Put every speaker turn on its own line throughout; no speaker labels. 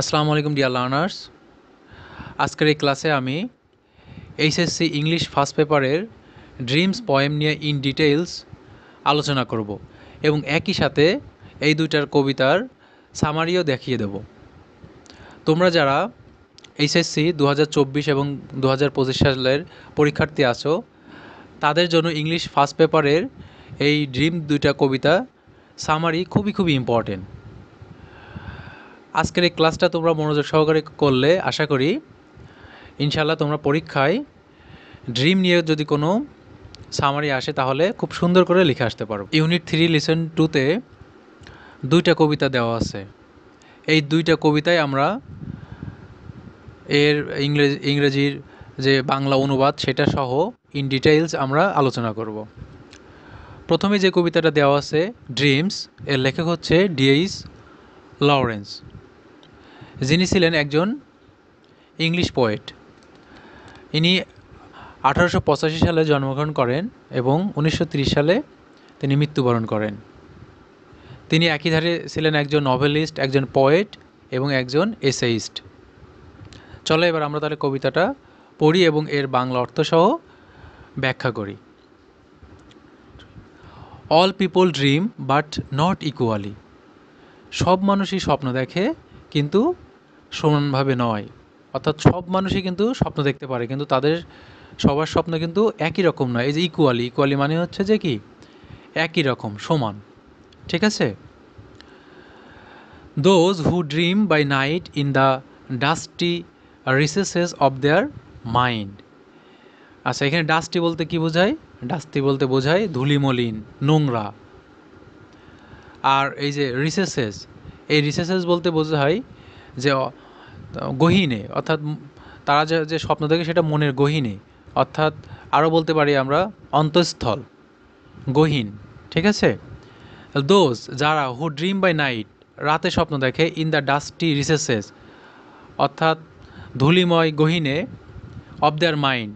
আসসালামু আলাইকুম dear learners. আজকের এই ক্লাসে আমি এইচএসসি ইংলিশ ফার্স্ট পেপারের ড্রিমস পোয়েম নিয়ে ইন ডিটেইলস আলোচনা করব এবং একই সাথে এই দুইটার কবিতার সামারিও দেখিয়ে দেব। তোমরা যারা এইচএসসি 2024 এবং 2025 সালের পরীক্ষার্থী আছো, তাদের জন্য ইংলিশ ফার্স্ট পেপারের এই ড্রিম দুইটা কবিতা সামারি খুবই ইম্পর্টেন্ট। আজকের এই ক্লাসটা তোমরা মনোযোগ সহকারে করলে আশা করি ইনশাল্লাহ তোমরা পরীক্ষায় ড্রিম নিয়ে যদি কোনো সামারি আসে তাহলে খুব সুন্দর করে লিখে আসতে পারো। ইউনিট 3 লিসন 2-তে দুইটা কবিতা দেওয়া আছে। এই দুইটা কবিতায় আমরা এর ইংরেজির যে বাংলা অনুবাদ সেটা সহ ইন ডিটেইলস আমরা আলোচনা করব। প্রথমে যে কবিতাটা দেওয়া আছে ড্রিমস, এর লেখক হচ্ছে ডিএইচ লরেন্স, যিনি ছিলেন একজন ইংলিশ পোয়েট। ইনি 1885 সালে জন্মগ্রহণ করেন এবং 1930 সালে তিনি মৃত্যুবরণ করেন। তিনি একই ধারে ছিলেন একজন নভেলিস্ট, একজন পোয়েট এবং একজন এসেইস্ট। চলো এবার আমরা তাহলে কবিতাটা পড়ি এবং এর বাংলা অর্থ সহ ব্যাখ্যা করি। All people dream but not equally. সব মানুষই স্বপ্ন দেখে কিন্তু সমানভাবে নয়। অর্থাৎ সব মানুষই কিন্তু স্বপ্ন দেখতে পারে কিন্তু তাদের সবার স্বপ্ন কিন্তু একই রকম নয়। এই যে ইকুয়ালি মানে হচ্ছে যে কি একই রকম, সমান। ঠিক আছে? Those who dream by night in the dusty recesses of their mind. আচ্ছা, এখানে ডাস্টি বলতে কি বোঝায়? ডাস্টি বলতে বোঝায় ধুলিমলিন, নোংরা। আর এই যে রিসেসেস, এই রিসেসেস বলতে বোঝায় যে গহীনে, অর্থাৎ তারা যে স্বপ্ন দেখে সেটা মনের গহীনে, অর্থাৎ আরও বলতে পারি আমরা অন্তঃস্থল, গহীন। ঠিক আছে? দোজ যারা হু ড্রিম বাই নাইট রাতে স্বপ্ন দেখে ইন দ্য ডাস্টি রিসেসেস অর্থাৎ ধূলিময় গহীনে অফ দেয়ার মাইন্ড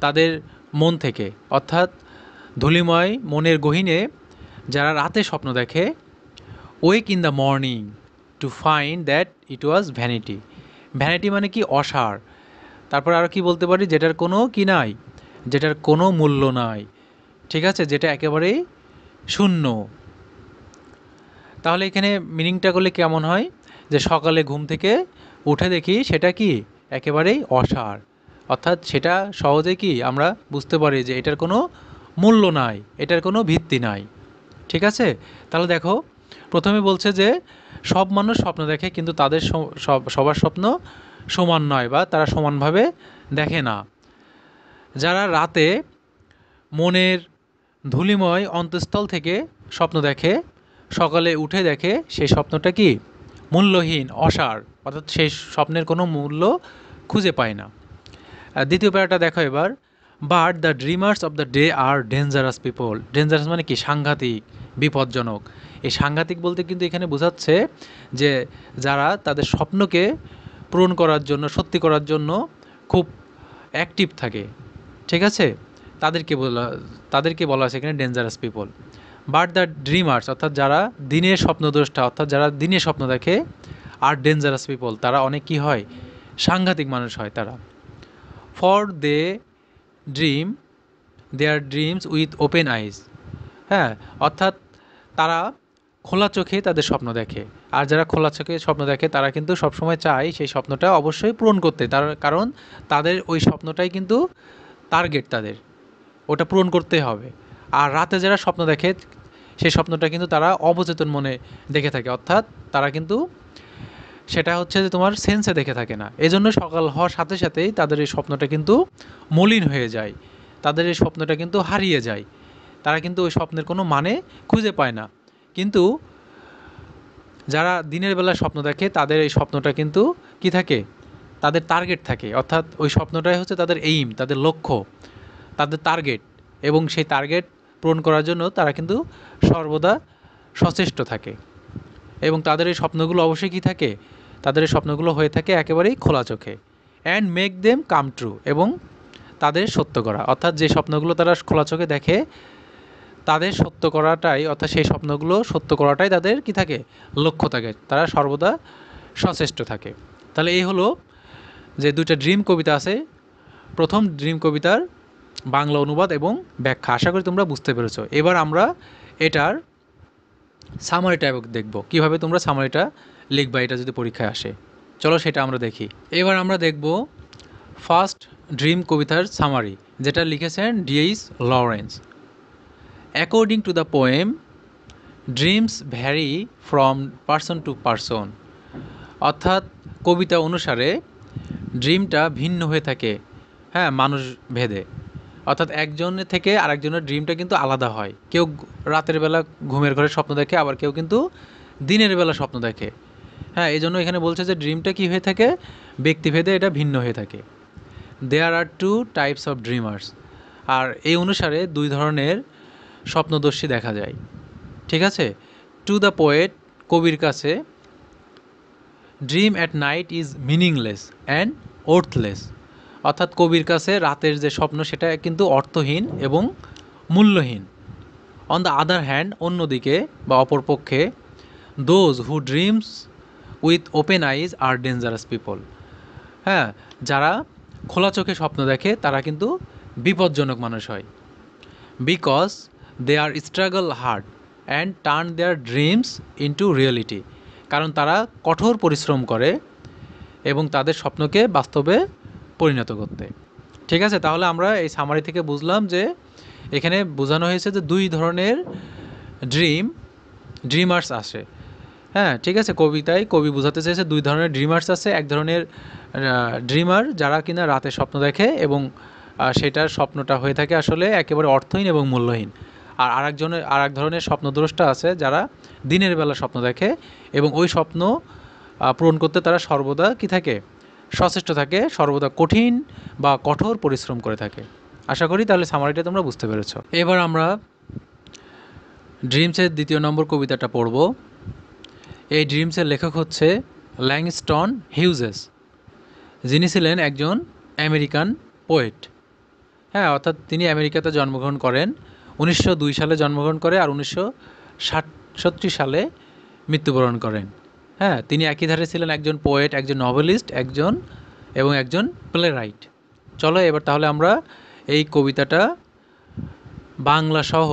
তাদের মন থেকে, অর্থাৎ ধূলিময় মনের গহীনে যারা রাতে স্বপ্ন দেখে, wake in the morning to find that it was vanity. Vanity মানে কি? অসার। তারপর আরও কি বলতে পারি? যেটার কোনো কি নাই, যেটার কোনো মূল্য নাই। ঠিক আছে? যেটা একেবারেই শূন্য। তাহলে এখানে মিনিংটা করলে কেমন হয়? যে সকালে ঘুম থেকে উঠে দেখি সেটা কি একেবারেই অসার, অর্থাৎ সেটা সহজে কি আমরা বুঝতে পারি যে এটার কোনো মূল্য নাই, এটার কোনো ভিত্তি নাই। ঠিক আছে? তাহলে দেখো, প্রথমে বলছে যে সব মানুষ স্বপ্ন দেখে কিন্তু তাদের সবার স্বপ্ন সমান নয় বা তারা সমানভাবে দেখে না। যারা রাতে মনের ধূলিময় অন্তঃস্থল থেকে স্বপ্ন দেখে, সকালে উঠে দেখে সেই স্বপ্নটা কি মূল্যহীন, অসার, অর্থাৎ সেই স্বপ্নের কোনো মূল্য খুঁজে পায় না। দ্বিতীয় প্যারাটা দেখো এবার। But the dreamers of the day are dangerous people. Dangerous মানে কি? সাংঘাতিক, বিপজ্জনক। এই সাংঘাতিক বলতে কিন্তু এখানে বোঝাচ্ছে যে যারা তাদের স্বপ্নকে পূরণ করার জন্য, সত্যি করার জন্য খুব অ্যাক্টিভ থাকে। ঠিক আছে? তাদেরকে বলা আছে এখানে dangerous people. But the dreamers অর্থাৎ যারা দিনের স্বপ্নদ্রষ্টা, অর্থাৎ যারা দিনে স্বপ্ন দেখে, আর ডেঞ্জারাস পিপল তারা অনেক কি হয়? সাংঘাতিক মানুষ হয় তারা। For they dream their dreams with open eyes. হ্যাঁ, অর্থাৎ তারা খোলা চোখে তাদের স্বপ্ন দেখে। আর যারা খোলা চোখে স্বপ্ন দেখে তারা কিন্তু সবসময় চায় সেই স্বপ্নটা অবশ্যই পূরণ করতে, তার কারণ তাদের ওই স্বপ্নটাই কিন্তু টার্গেট, তাদের ওটা পূরণ করতে হবে। আর রাতে যারা স্বপ্ন দেখে সেই স্বপ্নটা কিন্তু তারা অবচেতন মনে দেখে থাকে, অর্থাৎ তারা কিন্তু সেটা হচ্ছে যে তোমার সেন্সে দেখে থাকে না। এজন্য সকাল হওয়ার সাথে সাথেই তাদের এই স্বপ্নটা কিন্তু মলিন হয়ে যায়, তাদের এই স্বপ্নটা কিন্তু হারিয়ে যায়। তারা কিন্তু ওই স্বপ্নের কোনো মানে খুঁজে পায় না। কিন্তু যারা দিনের বেলা স্বপ্ন দেখে তাদের এই স্বপ্নটা কিন্তু কি থাকে? তাদের টার্গেট থাকে, অর্থাৎ ওই স্বপ্নটাই হচ্ছে তাদের এইম, তাদের লক্ষ্য, তাদের টার্গেট। এবং সেই টার্গেট পূরণ করার জন্য তারা কিন্তু সর্বদা সচেষ্ট থাকে। এবং তাদের এই স্বপ্নগুলো অবশ্যই কী থাকে? তাদের এই স্বপ্নগুলো হয়ে থাকে একেবারেই খোলা চোখে। And make them come true, এবং তাদের সত্য করা, অর্থাৎ যে স্বপ্নগুলো তারা খোলা চোখে দেখে তাদের সত্য করাটাই, অর্থাৎ সেই স্বপ্নগুলো সত্য করাটাই তাদের কি থাকে? লক্ষ্য থাকে। তারা সর্বদা সচেষ্ট থাকে। তাহলে এই হলো যে দুইটা ড্রিম কবিতা আছে, প্রথম ড্রিম কবিতার বাংলা অনুবাদ এবং ব্যাখ্যা। আশা করি তোমরা বুঝতে পেরেছো। এবার আমরা এটার সামারিটা দেখব, কীভাবে তোমরা সামারিটা লিখবা এটা যদি পরীক্ষায় আসে। চলো সেটা আমরা দেখি। এবার আমরা দেখব ফার্স্ট ড্রিম কবিতার সামারি, যেটা লিখেছেন D.H. Lawrence. According to the poem, dreams vary from person to person. অর্থাৎ কবিতা অনুসারে ড্রিমটা ভিন্ন হয়ে থাকে, হ্যাঁ, মানুষ ভেদে। অর্থাৎ একজনের থেকে আরেকজনের ড্রিমটা কিন্তু আলাদা হয়। কেউ রাতের বেলা ঘুমের ঘরে স্বপ্ন দেখে, আবার কেউ কিন্তু দিনের বেলা স্বপ্ন দেখে। হ্যাঁ, এই জন্য এখানে বলছে যে ড্রিমটা কী হয়ে থাকে, ব্যক্তিভেদে এটা ভিন্ন হয়ে থাকে। দেয়ার আর টু টাইপস অফ ড্রিমার্স। আর এই অনুসারে দুই ধরনের স্বপ্নদর্শী দেখা যায়। ঠিক আছে। টু দ্য পোয়েট, কবির কাছে, dream at night is meaningless and worthless. অর্থাৎ কবির কাছে রাতের যে স্বপ্ন সেটা কিন্তু অর্থহীন এবং মূল্যহীন। অন দ্য আদার হ্যান্ড, অন্যদিকে বা অপরপক্ষে, those who dreams with open eyes are dangerous people. হ্যাঁ, যারা খোলা চোখে স্বপ্ন দেখে তারা কিন্তু বিপজ্জনক মানুষ হয়। Because they are struggle hard and turn their dreams into reality. কারণ তারা কঠোর পরিশ্রম করে এবং তাদের স্বপ্নকে বাস্তবে পরিণত করতে। ঠিক আছে। তাহলে আমরা এই সামারি থেকে বুঝলাম যে এখানে বোঝানো হয়েছে যে দুই ধরনের ড্রিমার্স আসে। হ্যাঁ, ঠিক আছে। কবিতায় কবি বোঝাতে চেয়েছে দুই ধরনের ড্রিমার্স আছে। এক ধরনের ড্রিমার যারা কিনা রাতে স্বপ্ন দেখে এবং সেটার স্বপ্নটা হয়ে থাকে আসলে একেবারে অর্থহীন এবং মূল্যহীন। আর আরেক ধরনের স্বপ্নদ্রষ্টা আছে যারা দিনের বেলা স্বপ্ন দেখে এবং ওই স্বপ্ন পূরণ করতে তারা সর্বদা কি থাকে, সচেষ্ট থাকে, সর্বদা কঠিন বা কঠোর পরিশ্রম করে থাকে। আশা করি তাহলে সামারিটা তোমরা বুঝতে পেরেছ। এবার আমরা ড্রিমসের দ্বিতীয় নম্বর কবিতাটা পড়ব। এই ড্রিমসের লেখক হচ্ছে ল্যাংস্টন হিউজেস, যিনি ছিলেন একজন আমেরিকান পোয়েট। হ্যাঁ, অর্থাৎ তিনি আমেরিকাতে জন্মগ্রহণ করেন। 1902 সালে জন্মগ্রহণ করে আর 1967 সালে মৃত্যুবরণ করেন। হ্যাঁ, তিনি একই ধারে ছিলেন একজন পোয়েট, একজন নভেলিস্ট, একজন প্লে রাইট। চলো এবার তাহলে আমরা এই কবিতাটা বাংলা সহ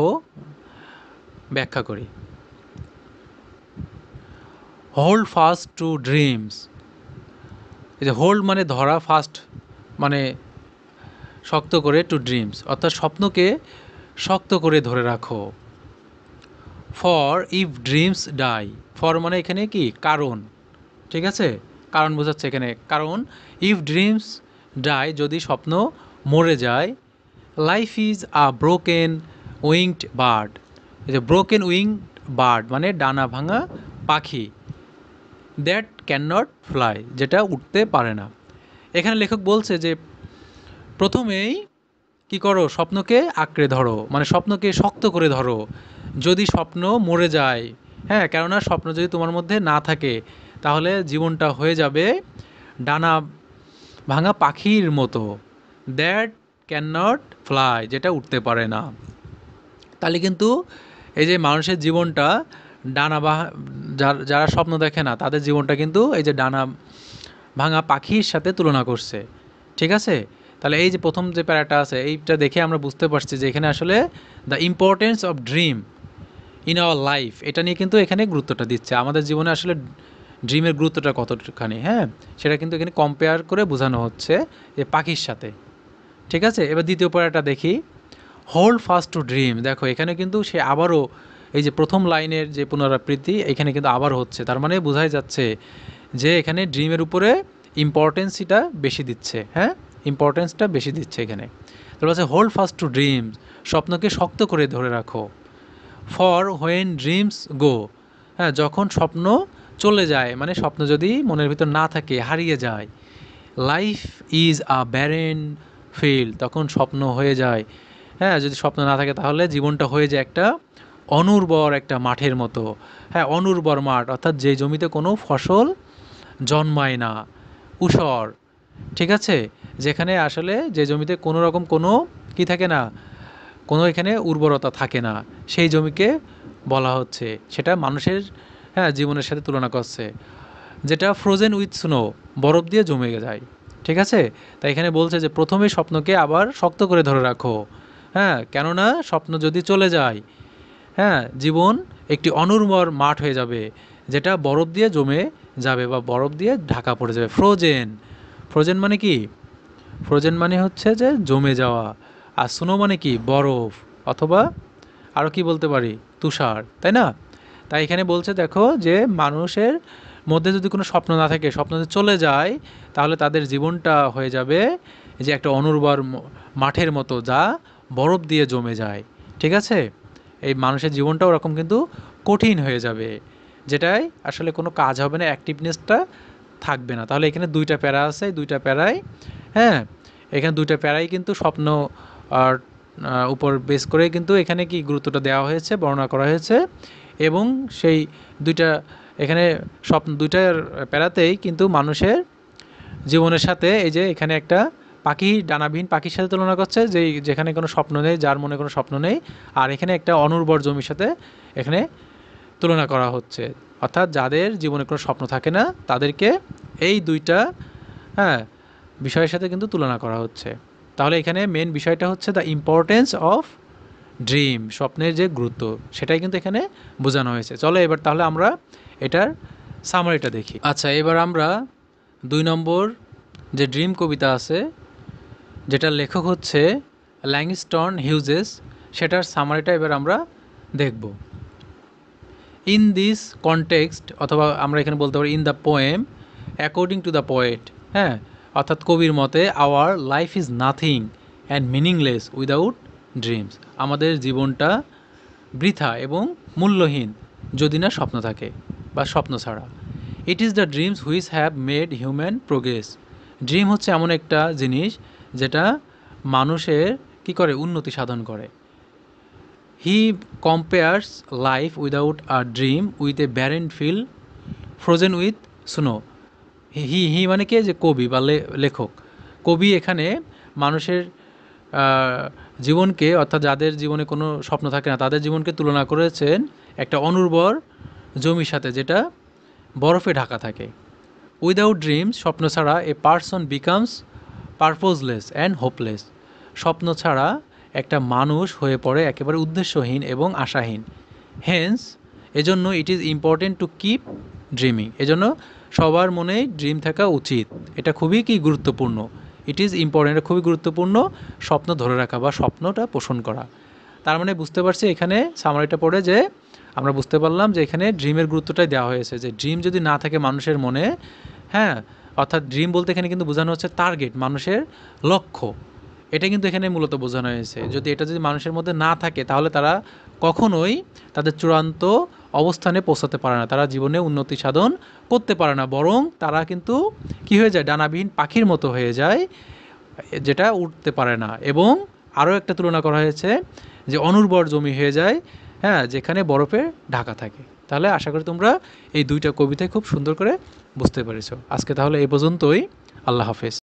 ব্যাখ্যা করি। Hold fast to dreams. এই যে হোল্ড মানে ধরা, ফাস্ট মানে শক্ত করে, টু ড্রিমস অর্থাৎ স্বপ্নকে শক্ত করে ধরে রাখো। For if dreams die, for মানে এখানে কি কারণ, ঠিক আছে, কারণ বোঝাচ্ছে এখানে। কারণ ইফ ড্রিমস ডাই, যদি স্বপ্ন মরে যায়, life is a broken winked bird. এই যে ব্রোকেন উইংড বার্ড মানে ডানা ভাঙা পাখি, দ্যাট ক্যান নট ফ্লাই, যেটা উঠতে পারে না। এখানে লেখক বলছে যে প্রথমেই কি করো, স্বপ্নকে আঁকড়ে ধরো, মানে স্বপ্নকে শক্ত করে ধরো। যদি স্বপ্ন মরে যায়, হ্যাঁ, কেননা স্বপ্ন যদি তোমার মধ্যে না থাকে তাহলে জীবনটা হয়ে যাবে ডানা ভাঙা পাখির মতো, দ্যাট ক্যান নট ফ্লাই, যেটা উঠতে পারে না। তাহলে কিন্তু এই যে মানুষের জীবনটা যারা স্বপ্ন দেখে না তাদের জীবনটা কিন্তু এই যে ডানা ভাঙা পাখির সাথে তুলনা করছে। ঠিক আছে। তাহলে এই যে প্রথম যে প্যারাটা আছে এইটা দেখে আমরা বুঝতে পারছি যে এখানে আসলে the importance of dream in our life, এটা নিয়ে কিন্তু এখানে গুরুত্বটা দিচ্ছে। আমাদের জীবনে আসলে ড্রিমের গুরুত্বটা কতখানি, হ্যাঁ, সেটা কিন্তু এখানে কম্পেয়ার করে বোঝানো হচ্ছে যে পাখির সাথে। ঠিক আছে। এবার দ্বিতীয় প্যারাটা দেখি, হোল্ড ফাস্ট টু ড্রিম। দেখো এখানে কিন্তু সে আবারও এই যে প্রথম লাইনের যে পুনরাবৃত্তি এখানে কিন্তু আবার হচ্ছে, তার মানে বোঝাই যাচ্ছে যে এখানে ড্রিমের উপরে ইম্পর্টেন্সটা বেশি দিচ্ছে। হ্যাঁ, ইম্পর্টেন্সটা বেশি দিচ্ছে এখানে। তারপর আছে হোল্ড ফাস্ট টু ড্রিমস, স্বপ্নকে শক্ত করে ধরে রাখো। ফর হোয়েন ড্রিমস গো, হ্যাঁ, যখন স্বপ্ন চলে যায়, মানে স্বপ্ন যদি মনের ভিতর না থাকে, হারিয়ে যায়, life is a barren field, তখন স্বপ্ন হয়ে যায়, হ্যাঁ, যদি স্বপ্ন না থাকে তাহলে জীবনটা হয়ে যায় একটা অনুর্বর একটা মাঠের মতো। হ্যাঁ, অনুর্বর মাঠ অর্থাৎ যে জমিতে কোনো ফসল জন্মায় না, ঊষর। ঠিক আছে। যেখানে আসলে যে জমিতে কোনো রকম কোনো কি থাকে না, কোনো এখানে উর্বরতা থাকে না, সেই জমিকে বলা হচ্ছে, সেটা মানুষের, হ্যাঁ, জীবনের সাথে তুলনা করছে। যেটা ফ্রোজেন উইথ স্নো, বরফ দিয়ে জমে যায়। ঠিক আছে? তাই এখানে বলছে যে প্রথমে স্বপ্নকে আবার শক্ত করে ধরে রাখো। হ্যাঁ, কেননা স্বপ্ন যদি চলে যায়, হ্যাঁ, জীবন একটি অনুর্বর মাঠ হয়ে যাবে, যেটা বরফ দিয়ে জমে যাবে বা বরফ দিয়ে ঢাকা পড়ে যাবে। ফ্রোজেন, ফ্রোজেন মানে কি? ফ্রোজেন মানে হচ্ছে যে জমে যাওয়া। আর স্নো মানে কি? বরফ, অথবা আরও কি বলতে পারি, তুষার, তাই না? তাই এখানে বলছে দেখো যে মানুষের মধ্যে যদি কোনো স্বপ্ন না থাকে, স্বপ্ন যদি চলে যায়, তাহলে তাদের জীবনটা হয়ে যাবে যে একটা অনুর্বর মাঠের মতো, যা বরফ দিয়ে জমে যায়। ঠিক আছে? এই মানুষের জীবনটা ওরকম কিন্তু কঠিন হয়ে যাবে, যেটাই আসলে কোনো কাজ হবে না, অ্যাক্টিভনেসটা থাকবে না। তাহলে এখানে দুইটা প্যারা আছে, দুইটা প্যারাই, হ্যাঁ, এখানে দুইটা প্যারাই কিন্তু স্বপ্ন আর উপর বেস করে কিন্তু এখানে কি গুরুত্বটা দেওয়া হয়েছে, বর্ণনা করা হয়েছে। এবং সেই দুইটা এখানে স্বপ্ন দুইটার প্যারাতেই কিন্তু মানুষের জীবনের সাথে এই যে এখানে একটা পাখি, ডানাবিহীন পাখির সাথে তুলনা করছে, যেখানে কোনো স্বপ্ন নেই, যার মনে কোনো স্বপ্ন নেই। আর এখানে একটা অনুর্বর জমির সাথে এখানে তুলনা করা হচ্ছে, অর্থাৎ যাদের জীবনে কোনো স্বপ্ন থাকে না তাদেরকে এই দুইটা, হ্যাঁ, বিষয়ের সাথে কিন্তু তুলনা করা হচ্ছে। তাহলে এখানে মেন বিষয়টা হচ্ছে দ্য ইম্পর্টেন্স অফ ড্রিম, স্বপ্নের যে গুরুত্ব, সেটাই কিন্তু এখানে বোঝানো হয়েছে। চলো এবার তাহলে আমরা এটার সামারিটা দেখি। আচ্ছা, এবার আমরা 2 নম্বর যে ড্রিম কবিতা আছে, যেটার লেখক হচ্ছে ল্যাংস্টন হিউজেস, সেটার সামারিটা এবার আমরা দেখব। ইন দিস কনটেক্সট, অথবা আমরা এখানে বলতে পারি in the poem, according to the poet, হ্যাঁ, অর্থাৎ কবির মতে, our life is nothing and meaningless without dreams, আমাদের জীবনটা বৃথা এবং মূল্যহীন যদি না স্বপ্ন থাকে বা স্বপ্ন ছাড়া। It is the dreams which have made human progress, dream হচ্ছে এমন একটা জিনিস যেটা মানুষের কী করে, উন্নতি সাধন করে। He compares life without a dream with a barren field frozen with snow. He মানে কে, যে কবি বা লেখক। কবি এখানে মানুষের জীবনকে, অর্থাৎ যাদের জীবনে কোনো স্বপ্ন থাকে না, তাদের জীবনকে তুলনা করেছেন একটা অনুর্বর জমির সাথে, যেটা বরফে ঢাকা থাকে। উইদাউট ড্রিমস, স্বপ্ন ছাড়া, a person becomes purposeless and hopeless, স্বপ্ন ছাড়া একটা মানুষ হয়ে পড়ে একেবারে উদ্দেশ্যহীন এবং আশাহীন। হেন্স, এজন্য it is important to keep dreaming, এজন্য সবার মনেই ড্রিম থাকা উচিত। এটা খুবই কি গুরুত্বপূর্ণ, ইট ইজ ইম্পর্টেন্ট, এটা খুবই গুরুত্বপূর্ণ স্বপ্ন ধরে রাখা বা স্বপ্নটা পোষণ করা। তার মানে বুঝতে পারছি এখানে সামারিটা পড়ে যে আমরা বুঝতে পারলাম যে এখানে ড্রিমের গুরুত্বটাই দেওয়া হয়েছে, যে ড্রিম যদি না থাকে মানুষের মনে, হ্যাঁ, অর্থাৎ ড্রিম বলতে এখানে কিন্তু বোঝানো হচ্ছে টার্গেট, মানুষের লক্ষ্য। এটা কিন্তু এখানে মূলত বোঝানো হয়েছে। এটা যদি মানুষের মধ্যে না থাকে, তাহলে তারা কখনোই তাদের চূড়ান্ত অবস্থানে পৌঁছাতে পারে না, তারা জীবনে উন্নতি সাধন করতে পারে না, বরং তারা কিন্তু কী হয়ে যায়, ডানাবিহীন পাখির মতো হয়ে যায়, যেটা উঠতে পারে না। এবং আরও একটা তুলনা করা হয়েছে যে অনুর্বর জমি হয়ে যায়, হ্যাঁ, যেখানে বরফে ঢাকা থাকে। তাহলে আশা করি তোমরা এই দুইটা কবিতায় খুব সুন্দর করে বুঝতে পেরেছো। আজকে তাহলে এই পর্যন্তই। আল্লাহ হাফেজ।